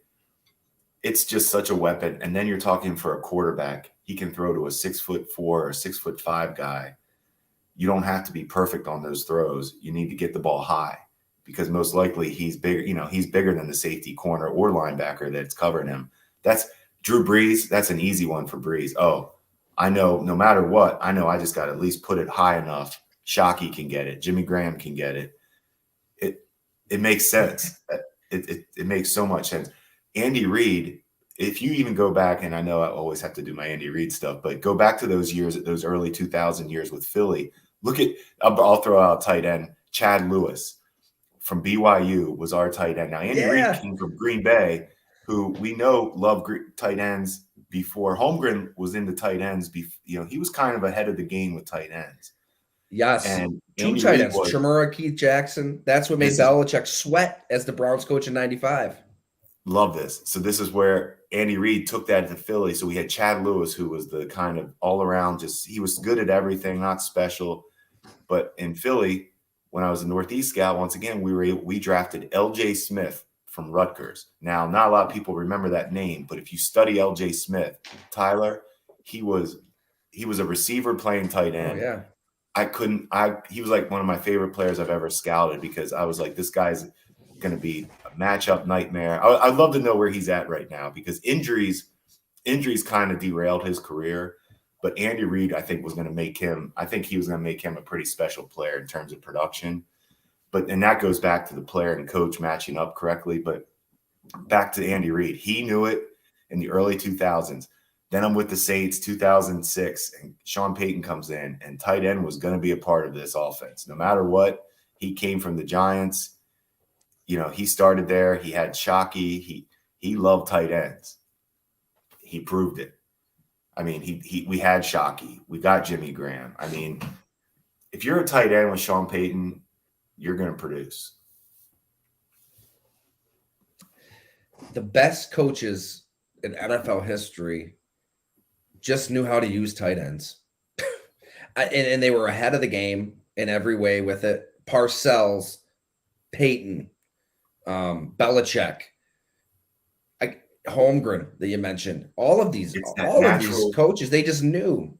it's just such a weapon. And then you're talking for a quarterback. He can throw to a 6'4" or 6'5" guy. You don't have to be perfect on those throws. You need to get the ball high because most likely he's bigger. You know, he's bigger than the safety, corner, or linebacker that's covering him. That's Drew Brees. That's an easy one for Brees. Oh, I know no matter what, I know I just got to at least put it high enough. Shockey can get it. Jimmy Graham can get it. It makes sense. It makes so much sense. Andy Reid, if you even go back, and I know I always have to do my Andy Reid stuff, but go back to those years, those early 2000 years with Philly. Look at, I'll throw out tight end, Chad Lewis from BYU was our tight end. Now, Andy Reid came from Green Bay, who we know loved tight ends before Holmgren was into tight ends. You know, he was kind of ahead of the game with tight ends. Yes. And two tight ends, Tremura, Keith Jackson. That's what made Belichick sweat as the Browns coach in 95. Love this. So this is where Andy Reid took that to Philly. So we had Chad Lewis, who was the kind of all around, he was good at everything, not special. But in Philly, when I was a Northeast scout, once again, we drafted L.J. Smith from Rutgers. Now, not a lot of people remember that name, but if you study L.J. Smith, Tyler, he was a receiver playing tight end. Oh, yeah. He was like one of my favorite players I've ever scouted because I was like, this guy's going to be a matchup nightmare. I'd love to know where he's at right now because injuries kind of derailed his career. But Andy Reid, I think he was going to make him a pretty special player in terms of production. And that goes back to the player and coach matching up correctly. But back to Andy Reid, he knew it in the early 2000s. Then I'm with the Saints, 2006, and Sean Payton comes in, and tight end was going to be a part of this offense. No matter what, he came from the Giants. You know, he started there. He had Shockey. He loved tight ends. He proved it. I mean, we had Shockey. We got Jimmy Graham. I mean, if you're a tight end with Sean Payton, you're going to produce. The best coaches in NFL history just knew how to use tight ends. and they were ahead of the game in every way with it. Parcells, Payton, Belichick, Holmgren that you mentioned, all of these coaches, they just knew.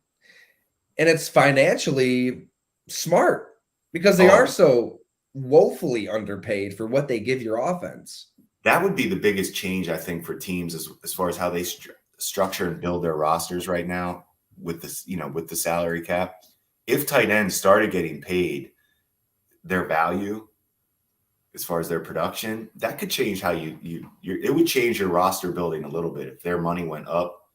And it's financially smart because they are so woefully underpaid for what they give your offense. That would be the biggest change, I think, for teams as far as how they structure and build their rosters right now with this, with the salary cap. If tight ends started getting paid their value as far as their production, that could change how it would change your roster building a little bit. If their money went up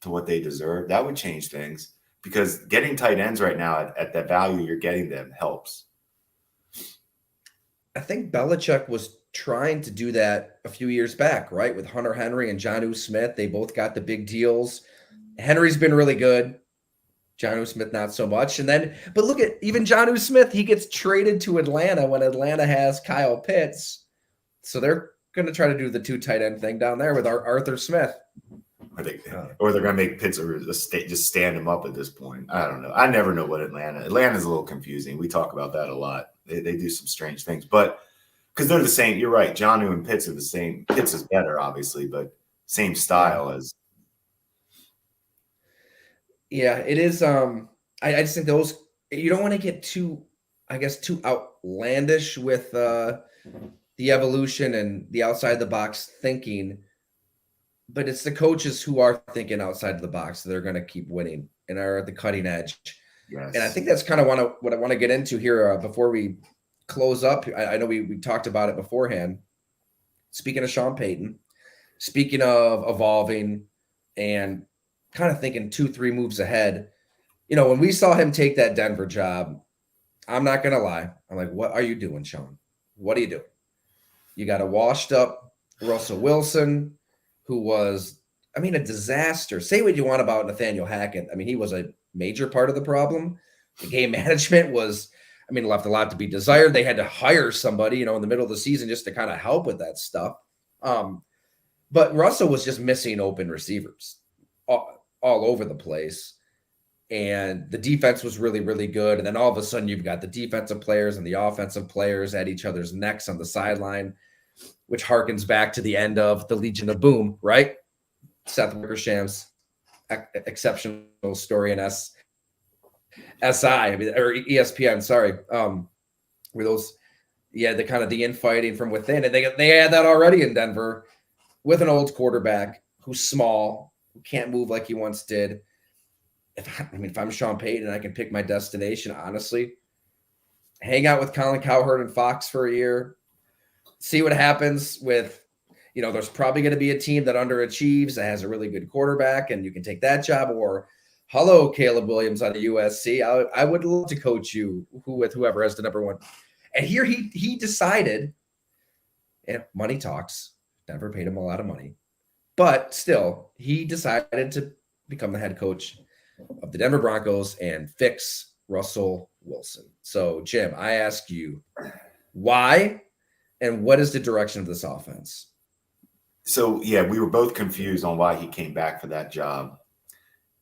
to what they deserve, that would change things, because getting tight ends right now at that value you're getting them helps. I think Belichick was trying to do that a few years back, right? With Hunter Henry and Jonnu Smith. They both got the big deals. Henry's been really good. Jonnu Smith, not so much. But look at even Jonnu Smith. He gets traded to Atlanta when Atlanta has Kyle Pitts. So they're going to try to do the 2 tight end thing down there with Arthur Smith. Or they're going to make Pitts just stand him up at this point. I don't know. I never know what Atlanta's a little confusing. We talk about that a lot. They do some strange things, but because they're the same. You're right. Jonnu and Pitts are the same. Pitts is better, obviously, but same style as. Yeah, it is. I just think those, you don't want to get too outlandish with the evolution and the outside the box thinking. But it's the coaches who are thinking outside of the box that are going to keep winning and are at the cutting edge. Yes. And I think that's kind of what I want to get into here before we close up. I know we talked about it beforehand. Speaking of Sean Payton, speaking of evolving and kind of thinking 2-3 moves ahead, when we saw him take that Denver job, I'm not going to lie. I'm like, what are you doing, Sean? What are you doing? You got a washed up Russell Wilson, who was, a disaster. Say what you want about Nathaniel Hackett. He was a major part of the problem. The game management was, left a lot to be desired. They had to hire somebody, in the middle of the season just to kind of help with that stuff. But Russell was just missing open receivers all over the place. And the defense was really, really good. And then all of a sudden you've got the defensive players and the offensive players at each other's necks on the sideline, which harkens back to the end of the Legion of Boom, right? Seth Wickersham's exceptional story in SI, or ESPN, sorry. Where those, the kind of the infighting from within. And they had that already in Denver with an old quarterback who's small, who can't move like he once did. If I'm Sean Payton and I can pick my destination, honestly, hang out with Colin Cowherd and Fox for a year, see what happens with, there's probably going to be a team that underachieves, that has a really good quarterback, and you can take that job. Or, hello, Caleb Williams out of USC. I would love to coach you with whoever has the number one. And here he decided, and money talks. Denver paid him a lot of money. But still, he decided to become the head coach of the Denver Broncos and fix Russell Wilson. So, Jim, I ask you, why and what is the direction of this offense? So, yeah, we were both confused on why he came back for that job.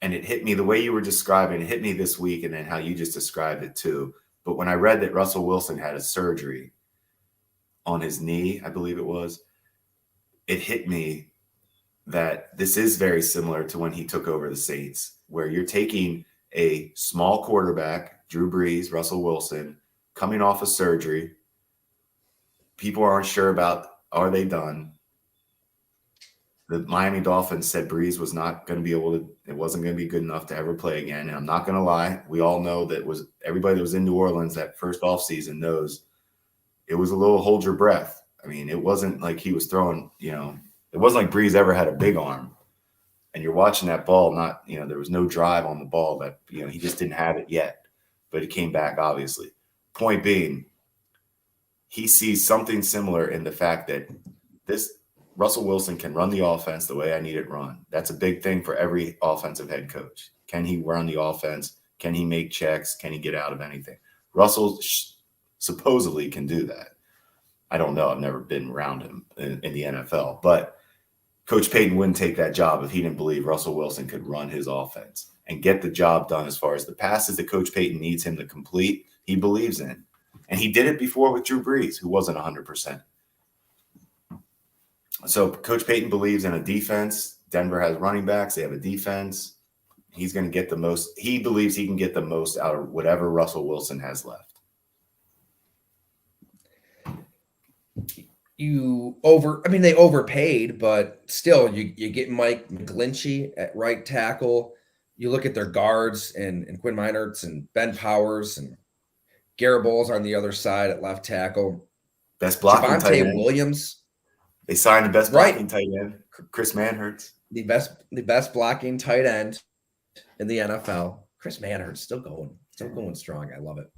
And it hit me the way you were describing. It hit me this week, and then how you just described it too. But when I read that Russell Wilson had a surgery on his knee, I believe it was, it hit me that this is very similar to when he took over the Saints, where you're taking a small quarterback, Drew Brees, Russell Wilson, coming off of surgery. People aren't sure about, are they done? The Miami Dolphins said Brees was not going to be able to, it wasn't going to be good enough to ever play again. And I'm not going to lie, we all know that everybody that was in New Orleans that first offseason knows it was a little hold your breath. It wasn't like he was throwing, it wasn't like Brees ever had a big arm. And you're watching that ball, there was no drive on the ball that, he just didn't have it yet. But it came back, obviously. Point being, he sees something similar in the fact that this Russell Wilson can run the offense the way I need it run. That's a big thing for every offensive head coach. Can he run the offense? Can he make checks? Can he get out of anything? Russell supposedly can do that. I don't know. I've never been around him in the NFL. But Coach Payton wouldn't take that job if he didn't believe Russell Wilson could run his offense and get the job done as far as the passes that Coach Payton needs him to complete, he believes in. And he did it before with Drew Brees, who wasn't 100%. So Coach Payton believes in a defense. Denver has running backs. They have a defense. He's going to get the most. He believes he can get the most out of whatever Russell Wilson has left. they overpaid, but still you get Mike McGlinchey at right tackle. You look at their guards and Quinn Meinertz and Ben Powers and Garrett Bowles on the other side at left tackle. Best blocking tight end. Williams. They signed the best blocking tight end, Chris Manhertz. The best blocking tight end in the NFL. Chris Manhertz still going strong. I love it.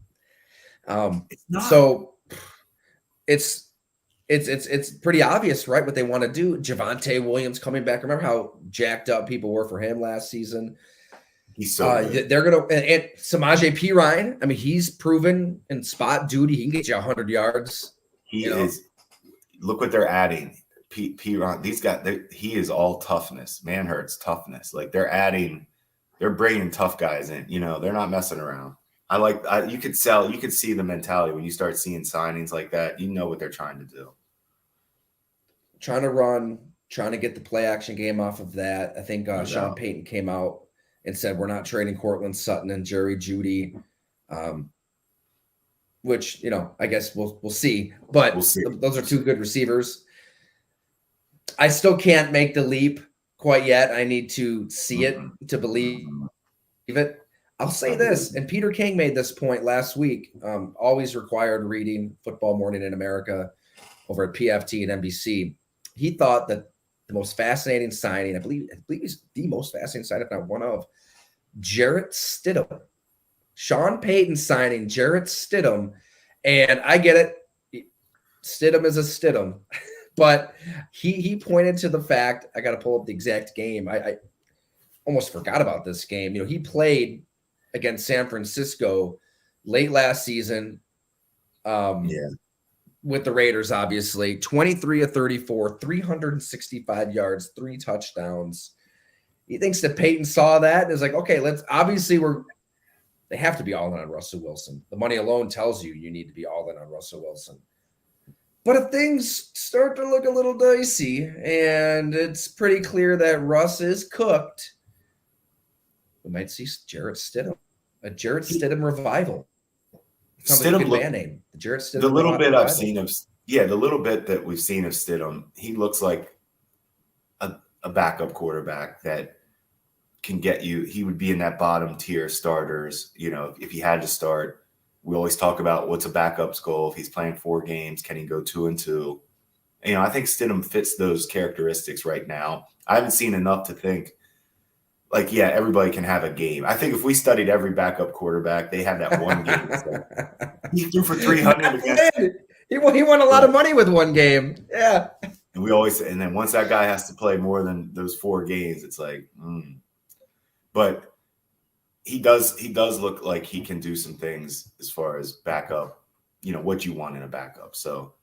So it's pretty obvious, right? What they want to do. Javonte Williams coming back. Remember how jacked up people were for him last season? He's so good. They're gonna and Samaje Perine. I mean, he's proven in spot duty. He can get you 100 yards. He is. Look what they're adding. Perine. These guys. He is all toughness. Manhertz toughness. Like they're bringing tough guys in. They're not messing around. You could see the mentality when you start seeing signings like that. You know what they're trying to do. Trying to get the play action game off of that. I think Sean Payton came out and said, we're not trading Cortland Sutton and Jerry Jeudy, which, I guess we'll see. But those are two good receivers. I still can't make the leap quite yet. I need to see it to believe it. I'll say this, and Peter King made this point last week, always required reading Football Morning in America over at PFT and NBC. He thought that the most fascinating signing, I believe he's the most fascinating signing, if not one of, Jarrett Stidham. Sean Payton signing Jarrett Stidham. And I get it. Stidham is a Stidham. But he pointed to the fact, I got to pull up the exact game. I almost forgot about this game. He played against San Francisco late last season. With the Raiders, obviously 23 of 34, 365 yards, 3 touchdowns. He thinks that Peyton saw that and is like, okay, they have to be all in on Russell Wilson. The money alone tells you need to be all in on Russell Wilson. But if things start to look a little dicey and it's pretty clear that Russ is cooked, we might see Jarrett Stidham, a Jarrett Stidham revival. Stidham, like a good band name. Jarrett Stidham. The little bit I've seen of, the little bit that we've seen of Stidham, he looks like a backup quarterback that can get you. He would be in that bottom tier starters. If he had to start, we always talk about what's a backup's goal. If he's playing 4 games, can he go 2-2? I think Stidham fits those characteristics right now. I haven't seen enough to think. Everybody can have a game. I think if we studied every backup quarterback, they have that one game. He threw for 300 against. He won a lot of money with one game. Yeah. And and then once that guy has to play more than those 4 games, it's like, But he does look like he can do some things as far as backup, what you want in a backup. So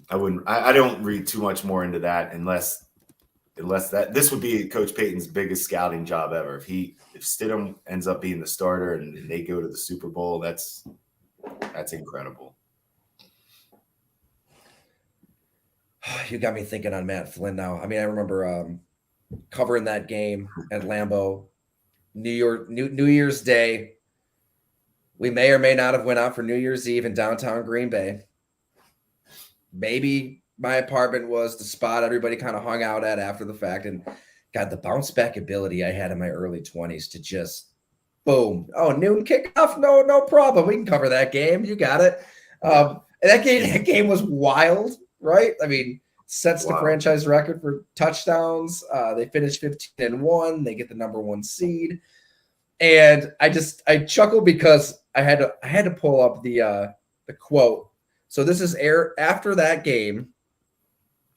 I don't read too much more into that unless this would be Coach Payton's biggest scouting job ever. If Stidham ends up being the starter and they go to the Super Bowl, that's incredible. You got me thinking on Matt Flynn now. I mean, I remember covering that game at Lambeau, New Year's Day. We may or may not have went out for New Year's Eve in downtown Green Bay. Maybe my apartment was the spot everybody kind of hung out at after the fact. And God, the bounce back ability I had in my early 20s to just boom. Oh, noon kickoff. No problem. We can cover that game. You got it. And that game was wild, right? I mean, sets the franchise record for touchdowns. They finished 15-1. They get the number 1 seed. And I chuckled because I had to pull up the quote. So this is after that game,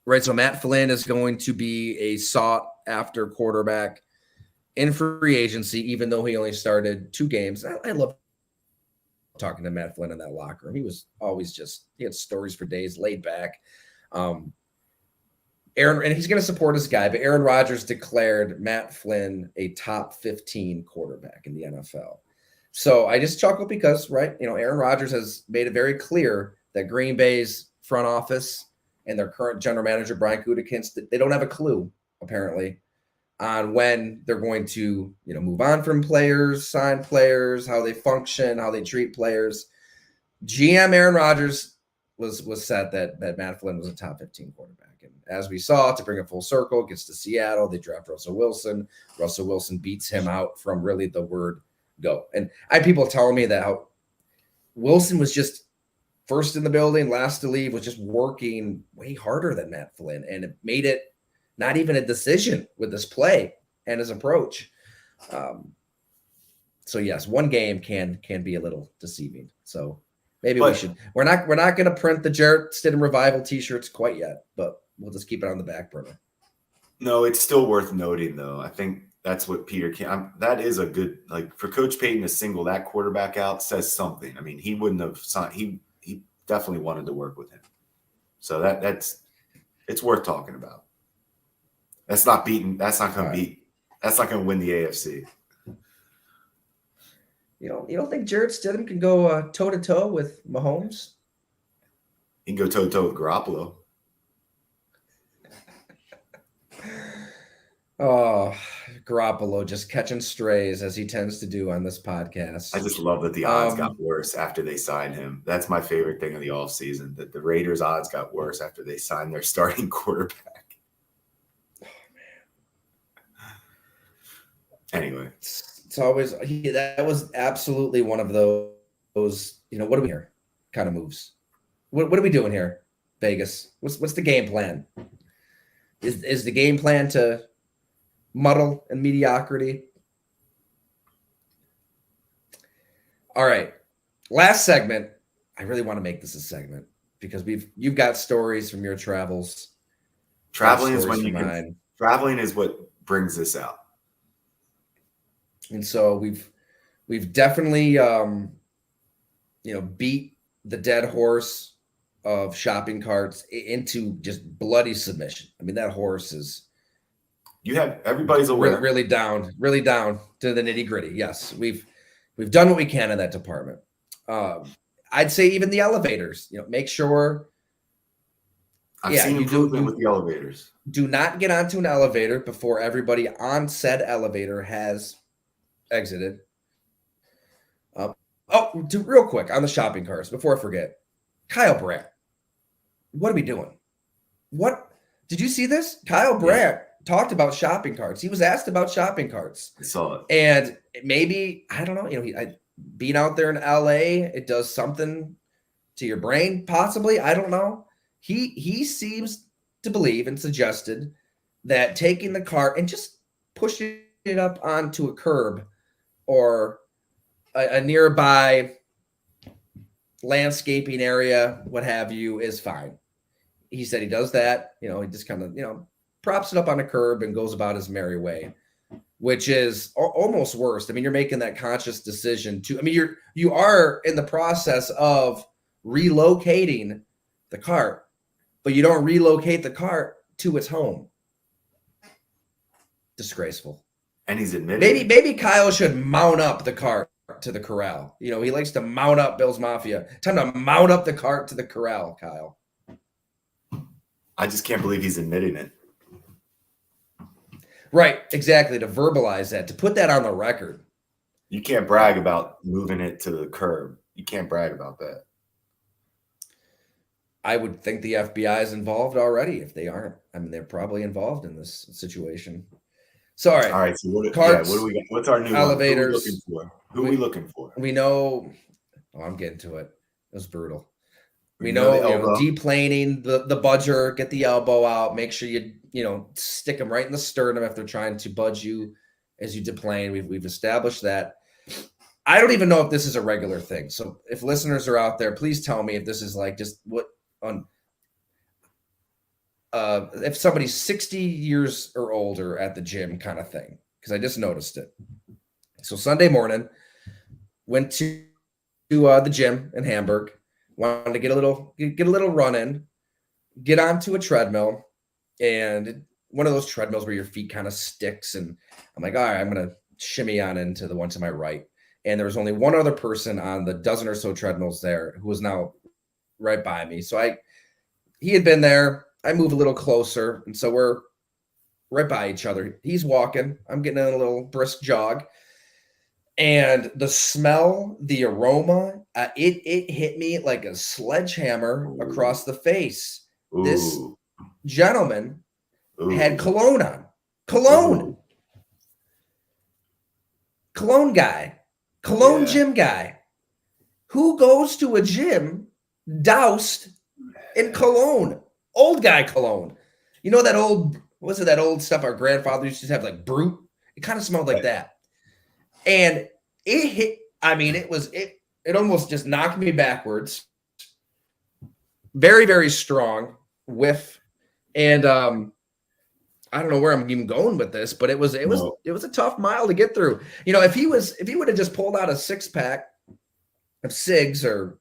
right? So Matt Flynn is going to be a sought-after quarterback in free agency, even though he only started 2 games. I love talking to Matt Flynn in that locker room. He was always he had stories for days, laid back. And he's going to support his guy, but Aaron Rodgers declared Matt Flynn a top 15 quarterback in the NFL. So I just chuckled because, right, Aaron Rodgers has made it very clear that Green Bay's front office and their current general manager, Brian Gutekunst, they don't have a clue, apparently, on when they're going to, move on from players, sign players, how they function, how they treat players. GM Aaron Rodgers was set that Matt Flynn was a top 15 quarterback. And as we saw, to bring it full circle, gets to Seattle, they draft Russell Wilson. Russell Wilson beats him out from really the word go. And I had people telling me that how Wilson was just first in the building, last to leave, was just working way harder than Matt Flynn. And it made it not even a decision with this play and his approach. So yes, one game can be a little deceiving. So maybe we should. We're not going to print the Jarrett Stidham Revival T-shirts quite yet, but we'll just keep it on the back burner. No, it's still worth noting, though. I think that's what Peter can. That is a good, like, for Coach Payton to single that quarterback out says something. I mean, he wouldn't have signed. He definitely wanted to work with him. So it's worth talking about. That's not beating. That's not going to beat. That's not going to win the AFC. You don't think Jarrett Stidham can go toe to toe with Mahomes? He can go toe to toe with Garoppolo. Oh, Garoppolo just catching strays as he tends to do on this podcast. I just love that the odds got worse after they signed him. That's my favorite thing of the offseason, that the Raiders' odds got worse after they signed their starting quarterback. Oh, man. Anyway. It's always that was absolutely one of those, what are we here kind of moves. What are we doing here, Vegas? What's the game plan? Is the game plan to muddle and mediocrity? All right. Last segment. I really want to make this a segment because you've got stories from your travels. Traveling is when you can. Traveling is what brings this out. And so we've definitely beat the dead horse of shopping carts into just bloody submission. I mean, that horse is. Everybody's aware. Really down to the nitty gritty. Yes, we've done what we can in that department. I'd say even the elevators. Make sure. I've seen improvement with the elevators. Do not get onto an elevator before everybody on said elevator has exited. Real quick on the shopping carts before I forget. Kyle Brandt, what are we doing? What did you see this? Kyle Brandt talked about shopping carts. He was asked about shopping carts. I saw it. And maybe, I don't know, being out there in LA, it does something to your brain, possibly. I don't know. He seems to believe and suggested that taking the cart and just pushing it up onto a curb or a nearby landscaping area, what have you, is fine. He said he does that. He just kind of, props it up on a curb and goes about his merry way, which is almost worse. I mean, you're making that conscious decision you are in the process of relocating the cart, but you don't relocate the cart to its home. Disgraceful. And he's admitting maybe Kyle should mount up the cart to the corral. He likes to mount up Bill's Mafia. Time to mount up the cart to the corral, Kyle. I just can't believe he's admitting it. Right, exactly. To verbalize that, to put that on the record. You can't brag about moving it to the curb. You can't brag about that. I would think the FBI is involved already. If they aren't, they're probably involved in this situation. So, all right. So what do we got? What's our new elevators? Who are we looking for? We know. Oh, I'm getting to it. It was brutal. We know, deplaning the budger, get the elbow out, make sure you stick them right in the sternum if they're trying to budge you as you deplane. We've established that. I don't even know if this is a regular thing. So if listeners are out there, please tell me if this is like just what on. If somebody's 60 years or older at the gym kind of thing, because I just noticed it. So Sunday morning, went to the gym in Hamburg, wanted to get a little run in, get onto a treadmill, and one of those treadmills where your feet kind of sticks. And I'm like, all right, I'm going to shimmy on into the one to my right. And there was only one other person on the dozen or so treadmills there who was now right by me. So he had been there. I move a little closer, and so we're right by each other. He's walking. I'm getting in a little brisk jog. And the smell, the aroma it hit me like a sledgehammer across the face. Ooh. This gentleman had cologne on. Cologne. Cologne guy. Cologne gym guy. Who goes to a gym doused in cologne? Old guy cologne. You know that old, was it that old stuff our grandfather used to have, like Brute? It kind of smelled like that. And it hit, I mean, it almost just knocked me backwards. Very, very strong whiff. And I don't know where I'm even going with this, but it was a tough mile to get through. You know, if he would have just pulled out a 6-pack of cigs, or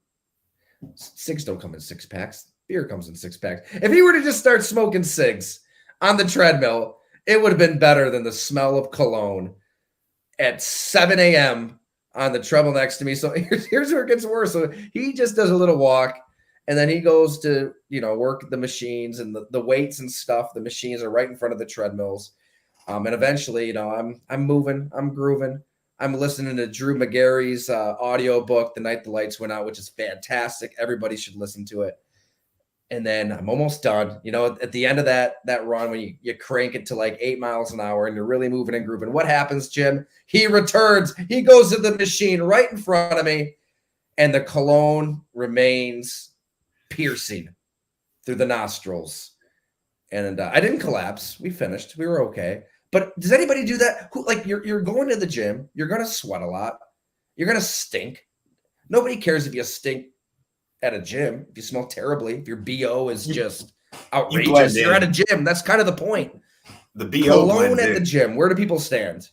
cigs don't come in 6-packs. Beer comes in 6-packs. If he were to just start smoking cigs on the treadmill, it would have been better than the smell of cologne at 7 a.m. on the treadmill next to me. So here's where it gets worse. So he just does a little walk, and then he goes to, work the machines and the weights and stuff. The machines are right in front of the treadmills. And eventually, I'm moving, I'm grooving. I'm listening to Drew McGarry's audio book, The Night the Lights Went Out, which is fantastic. Everybody should listen to it. And then I'm almost done. At the end of that run, when you crank it to like 8 miles an hour and you're really moving and grooving, what happens, Jim? He returns. He goes to the machine right in front of me, and the cologne remains piercing through the nostrils. And I didn't collapse. We finished. We were okay. But does anybody do that? You're going to the gym. You're going to sweat a lot. You're going to stink. Nobody cares if you stink at a gym, if you smell terribly, if your BO is just outrageous. You're at a gym. That's kind of the point. The BO cologne at the gym. Where do people stand?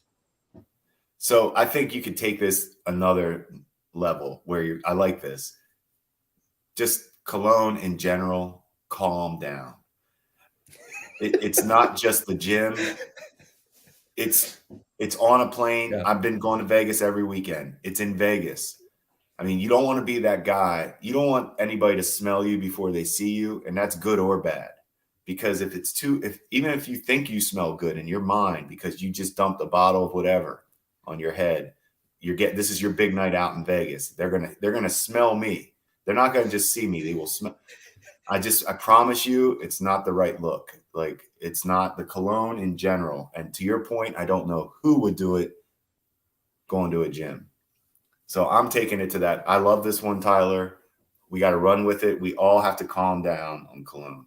So I think you could take this another level where I like this. Just cologne in general, calm down. It's not just the gym. It's on a plane. Yeah. I've been going to Vegas every weekend. It's in Vegas. I mean, you don't want to be that guy. You don't want anybody to smell you before they see you, and that's good or bad. Because even if you think you smell good in your mind because you just dumped a bottle of whatever on your head, this is your big night out in Vegas. They're gonna smell me. They're not gonna just see me. They will smell. I promise you, it's not the right look. Like, it's not the cologne in general. And to your point, I don't know who would do it going to a gym. So I'm taking it to that. I love this one, Tyler. We got to run with it. We all have to calm down on cologne.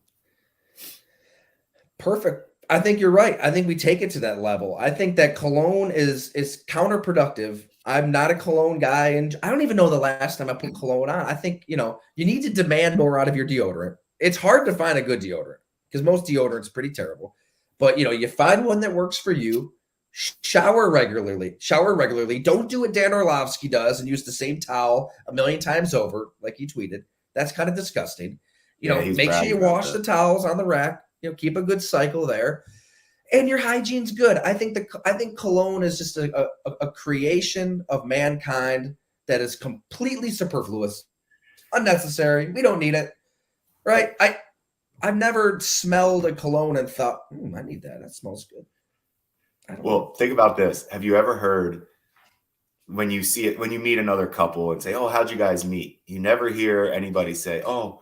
Perfect. I think you're right. I think we take it to that level. I think that cologne is counterproductive. I'm not a cologne guy, and I don't even know the last time I put cologne on. I think, you need to demand more out of your deodorant. It's hard to find a good deodorant because most deodorant's pretty terrible. But, you find one that works for you. Shower regularly. Don't do what Dan Orlovsky does and use the same towel a million times over, like he tweeted. That's kind of disgusting. Make sure you wash the towels on the rack. Keep a good cycle there, and your hygiene's good. I think cologne is just a creation of mankind that is completely superfluous, unnecessary. We don't need it, right? I've never smelled a cologne and thought, I need that. That smells good. Well, think about this. Have you ever heard when you meet another couple and say, "Oh, how'd you guys meet?" You never hear anybody say, "Oh,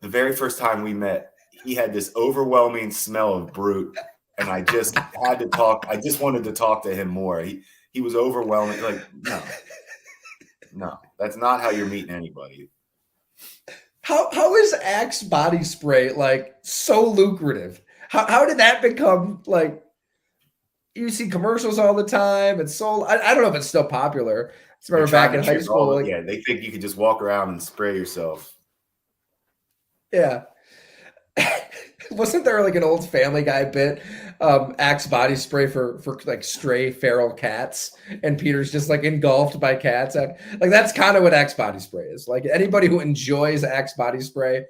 the very first time we met, he had this overwhelming smell of Brute, and I just had to talk. I just wanted to talk to him more. He was overwhelming." Like, no, that's not how you're meeting anybody. How is Axe body spray like so lucrative? How did that become like? You see commercials all the time. It's so I don't know if it's still popular. I remember back in high school. They think you can just walk around and spray yourself. Yeah. Wasn't there like an old Family Guy bit? Axe body spray for like stray feral cats, and Peter's just like engulfed by cats. Like that's kind of what Axe body spray is. Like anybody who enjoys Axe body spray,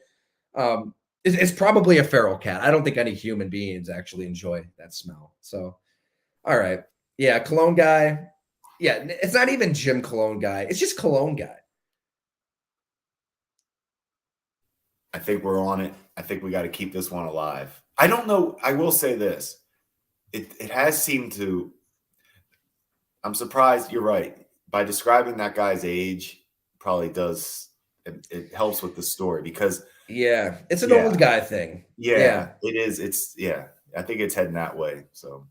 is probably a feral cat. I don't think any human beings actually enjoy that smell. So. All right. Yeah, cologne guy. Yeah, it's not even gym cologne guy. It's just cologne guy. I think we're on it. I think we got to keep this one alive. I don't know. I will say this. It has seemed to – I'm surprised. You're right. By describing that guy's age, probably does. It helps with the story because it's an old guy thing. Yeah, it is. It's I think it's heading that way. So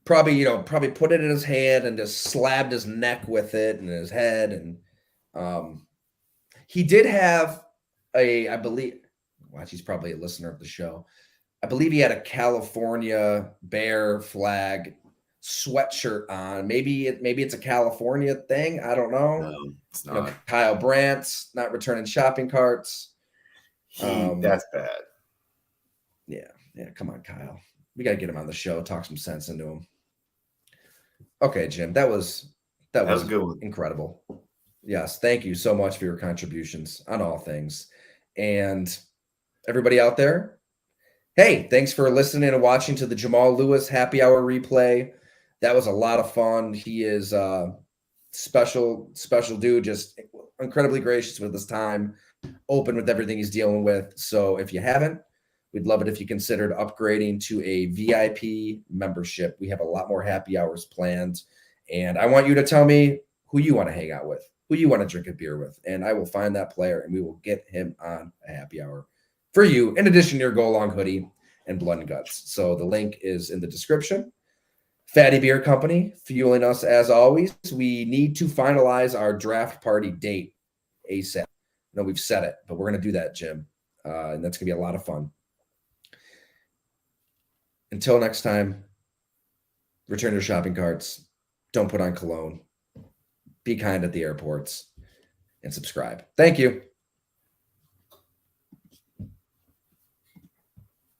probably put it in his hand and just slapped his neck with it and his head. And he did have I believe, watch, he's probably a listener of the show. I believe he had a California Bear flag sweatshirt on. Maybe it's a California thing. I don't know. No, it's not. Kyle Brandt's not returning shopping carts. That's bad. Yeah. Come on, Kyle. We got to get him on the show, talk some sense into him. Okay, Jim, that was a good one. Incredible. Yes, thank you so much for your contributions on all things. And everybody out there, hey, thanks for listening and watching to the Jamal Lewis Happy Hour replay. That was a lot of fun. He is a special dude, just incredibly gracious with his time, open with everything he's dealing with. So if you haven't, we'd love it if you considered upgrading to a VIP membership. We have a lot more happy hours planned. And I want you to tell me who you want to hang out with, who you want to drink a beer with. And I will find that player and we will get him on a happy hour for you, in addition to your Go Long hoodie and Blood and Guts. So the link is in the description. Fatty Beer Company, fueling us as always. We need to finalize our draft party date ASAP. No, we've said it, but we're going to do that, Jim. And that's going to be a lot of fun. Until next time, return your shopping carts. Don't put on cologne. Be kind at the airports. And subscribe. Thank you.